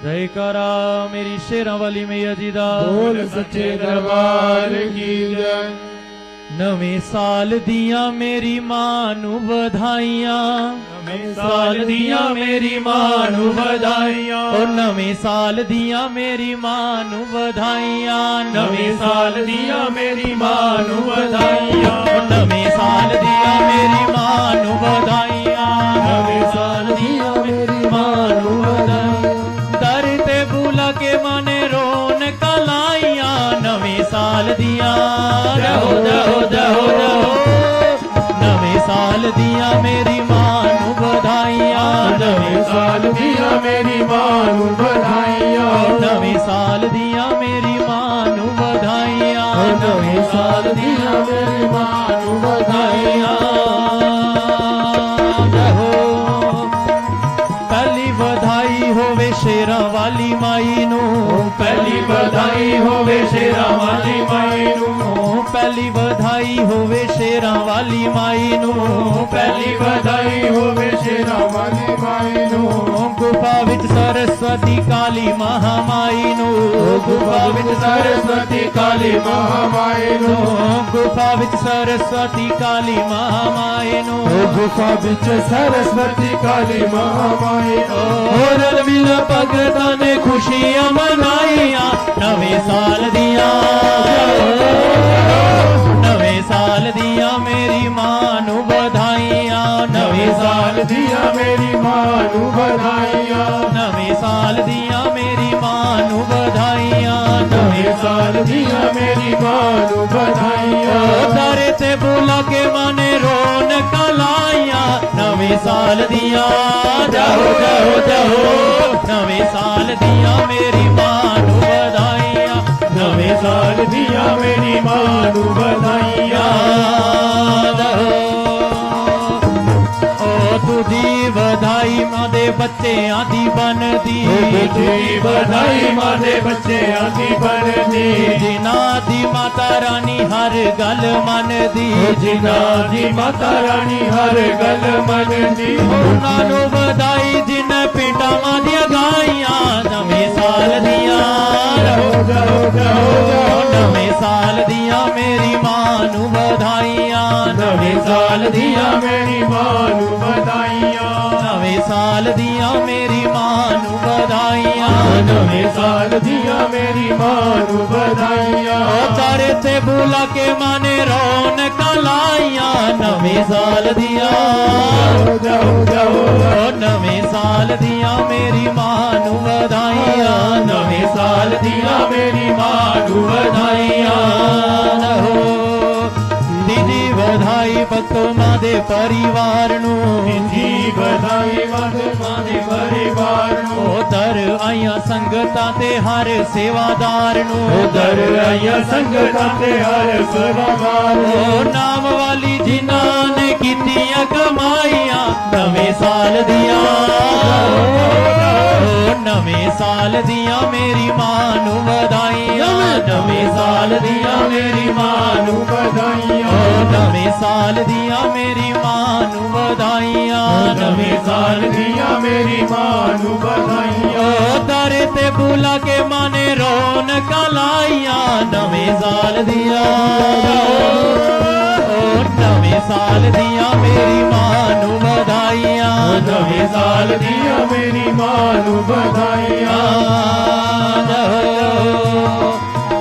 जयकारा मेरी शेरां वाली मैया जी दा बोल सच्चे दरबार की जय। नवें साल दियां मेरी मां नू बधाइयां, नवें साल दियां मेरी मां नू बधाइयां, और नवें साल दियां मेरी मां नू बधाइयां, नवें साल दियां मेरी मां नू बधाइयां, नवें साल दियां मेरी मां नू बधाइयां, नवें साल दियां मेरी मां नू बधाइयां। दर ते बुला के मने रौनक लाइयां, नवें साल दियां रहो रहो रहो रहो, नवें साल दियां मेरी मां नू बधाइयां, नवें साल दियां मेरी मां नू बधाइयां, नवें साल दियां मेरी मां नू बधाइयां, नवें साल दियां मेरी मां नू बधाइयां। पहली बधाई होवे शेरां वाली माई नू, पहली बधाई होवे शेरां वाली माई नू, पहली बधाई होवे शेरां वाली माई नू, पहली बधाई होवे शेरां वाली माई नू। गुफा विच सरस्वती काली महामाई नू, गुफा विच सरस्वती काली महामाई नू, गुफा विच सरस्वती काली महामाई नू, गुफा विच सरस्वती काली महामाई नू। और मिल भगतां ने खुशियां मनाइयां, नवें साल दियां नवें साल दियां मेरी मां नू बधाइयां, नवें साल दियां मेरी मां नू बधाइयां, नवें साल दियां मेरी मां नू बधाइयां, नवें साल दियां मेरी मां नू बधाइयां। दर ते बुला के मने रौनक लाइयां, नवें साल दियां जाओ जाओ जाओ, नवें साल दियां मेरी मां नू बधाइयां, नवें साल दियां मेरी मां नू बधाइयां। तुझी बधाई मां दे बच्चेआं दी बनदी, तुझी बधाई मां दे बच्चेआं दी बनदी, जिन्हां दी माता रानी हर गल मनदी, जिन्हां दी माता रानी हर गल मनदी। उन्हां नू बधाई जिन पिंडां मां दियां गाइयां, नवें साल दियां जाओ जाओ जाओ जाओ, नवें साल दियां मेरी मां नू बधाइयां, नवें साल दियां मेरी मां नू बधाइयां, नवें साल दियां मेरी मां नू बधाइयां, नवें साल दियां मेरी मां नू बधाइयां। तारे ते बुला के माने रौनक लाइयां, नवें साल दियां जाओ जाओ जाओ, नवें साल दियां मेरी मां नू बधाइयां, नवें साल दियां मेरी मां नू बधाइयां। दीदी बधाई भक्तो मां दे परिवार नू, जी बधाई मां दे परिवार नू, दर आइयां संगतां ते हर सेवादार नू, दर आइयां संगतां ते हर सेवादार नू। नाम वाली जिन्हां ने कीतियां कमाइयां, नवें साल दियां नवें साल दियां मेरी मां नू बधाइयां, नवें साल दियां मेरी मां नू बधाइयां, नवें साल दियां मेरी मां नू बधाइयां, नवें साल दियां मेरी मां नू बधाइयां। दर ते बुला के माने रौनक लाइयां, नवें साल दियां नवें साल दियां मेरी मां नू बधाइयां, नवें साल दियां मेरी मां नू बधाइयां।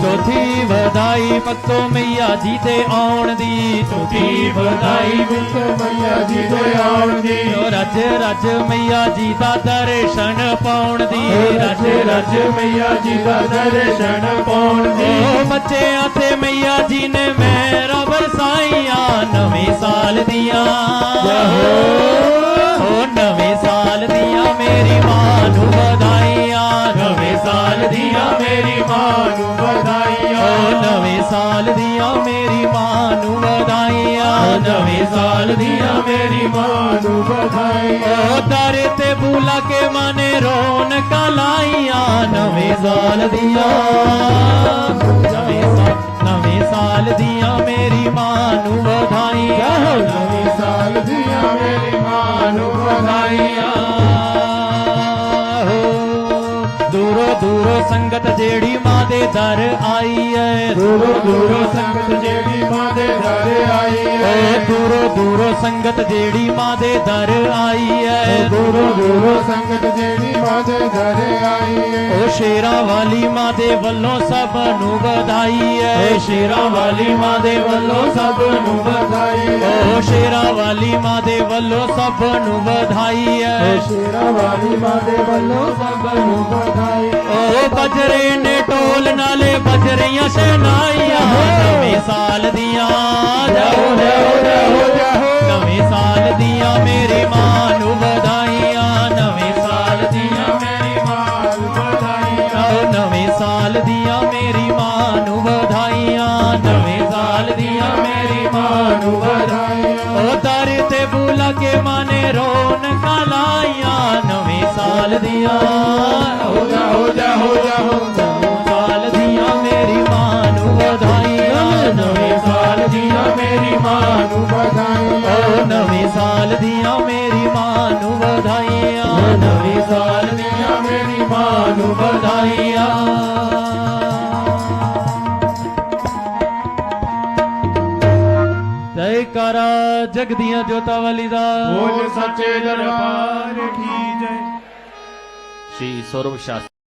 चौथी बधाई भक्तो मैया जी दे आउण दी, चौथी बधाई विच मैया जी दे आउण दी, रज रज मैया जी दा दर्शन पाउण दी, रज रज मैया जी दा दर्शन पाउण दी। बच्चे आते मैया जी ने मेरा बरसाइयां, नवें साल दियां नवें साल दियां मेरी मां नू बधाइयां, नवें साल दियां मेरी मां नू बधाइयां, नवें साल दियां मेरी मां नू बधाइयां, नवें साल दियां मेरी मां नू बधाइयां। दर ते बुला के माने रौनक लाइयां, नवें साल दियां नवें साल दियां मेरी मां नू बधाइयां, नवें साल दियां मेरी मां नू बधाइयां। ਸੰਗਤ ਜਿਹੜੀ ਮਾਂ ਦੇ ਦਰ ਆਈ ਐ ਦੂਰੋਂ ਦੂਰੋਂ ਸੰਗਤ ਜਿਹੜੀ ਮਾਂ ਦੇ ਦਰ ਆਈ ਓ ਹੈ ਦੂਰੋਂ ਦੂਰੋਂ ਸੰਗਤ ਜਿਹੜੀ ਮਾਂ ਦੇ ਦਰ ਆਈ ਐ ਦੂਰੋਂ ਦੂਰੋਂ ਸੰਗਤ ਜਿਹੜੀ ਮਾਂ ਦੇ ਦਰ ਆਈ ਹੈ ਓ ਸ਼ੇਰਾਂ ਵਾਲੀ ਮਾਂ ਦੇ ਵੱਲੋਂ ਸਭ ਨੂੰ ਵਧਾਈ ਐ ਸ਼ੇਰਾਂ ਵਾਲੀ ਮਾਂ ਦੇ ਵੱਲੋਂ ਸਭ ਨੂੰ ਵਧਾਈ ਹੈ ਓ ਸ਼ੇਰਾਂ ਵਾਲੀ ਮਾਂ ਦੇ ਵੱਲੋਂ ਸਭ ਨੂੰ ਵਧਾਈ ਐ ਸ਼ੇਰਾਂ ਵਾਲੀ ਮਾਂ ਦੇ ਵੱਲੋਂ ਸਭ ਨੂੰ ਵਧਾਈ ਓ ਬਜਰੇ ਨੇ ਢੋਲ ਨਾਲੇ ਬਜਰੀਆਂ ਸ਼ਹਿਨਾਈਆਂ ਨਵੇਂ ਸਾਲ ਦੀਆਂ ਜਾਓ ਜਾਓ ਜਾਓ ਜਾਓ ਨਵੇਂ ਸਾਲ ਦੀਆਂ ਮੇਰੀ ਮਾਂ ਨੂੰ ਵਧਾਈਆਂ ਨਵੇਂ ਸਾਲ ਦੀਆਂ ਮੇਰੀ ਮਾਂ ਨੂੰ ਵਧਾਈਆਂ ਓ ਨਵੇਂ ਸਾਲ ਦੀਆਂ ਮੇਰੀ ਮਾਂ ਨੂੰ ਵਧਾਈਆਂ ਨਵੇਂ ਸਾਲ ਦੀਆਂ ਮੇਰੀ ਮਾਂ ਨੂੰ ਵਧਾਈਆਂ ਓ ਦਰ ਤੇ ਬੁਲਾ ਕੇ ਮਾਂ ਨੇ ਰੌਣਕਾਂ ਲਾਈਆਂ ਨਵੇਂ ਸਾਲ ਦੀਆਂ ਹੋ ਜਾ ਹੋ ਜਾ ਹੋ ਜਾ ਹੋ ਜਾ ਸਾਲ ਦੀਆਂ ਮੇਰੀ ਮਾਂ ਨੂੰ ਵਧਾਈਆਂ ਨਵੇਂ ਸਾਲ ਦੀਆਂ ਮੇਰੀ ਮਾਂ ਨੂੰ ਵਧਾਈਆਂ ਓ ਨਵੇਂ ਸਾਲ ਦੀਆਂ ਮੇਰੀ ਮਾਂ ਨੂੰ ਵਧਾਈਆਂ ਨਵੇਂ ਸਾਲ ਦੀਆਂ ਮੇਰੀ ਮਾਂ ਨੂੰ ਵਧਾਈਆਂ ਜੈਕਾਰਾ ਜਗਦੀਆਂ ਜੋਤਾਂ ਵਾਲੀ ਦਾ ਬੋਲ ਸੱਚੇ ਦਰਬਾਰ ਕੀ ਜੈ श्री सौरभ शास्त्री।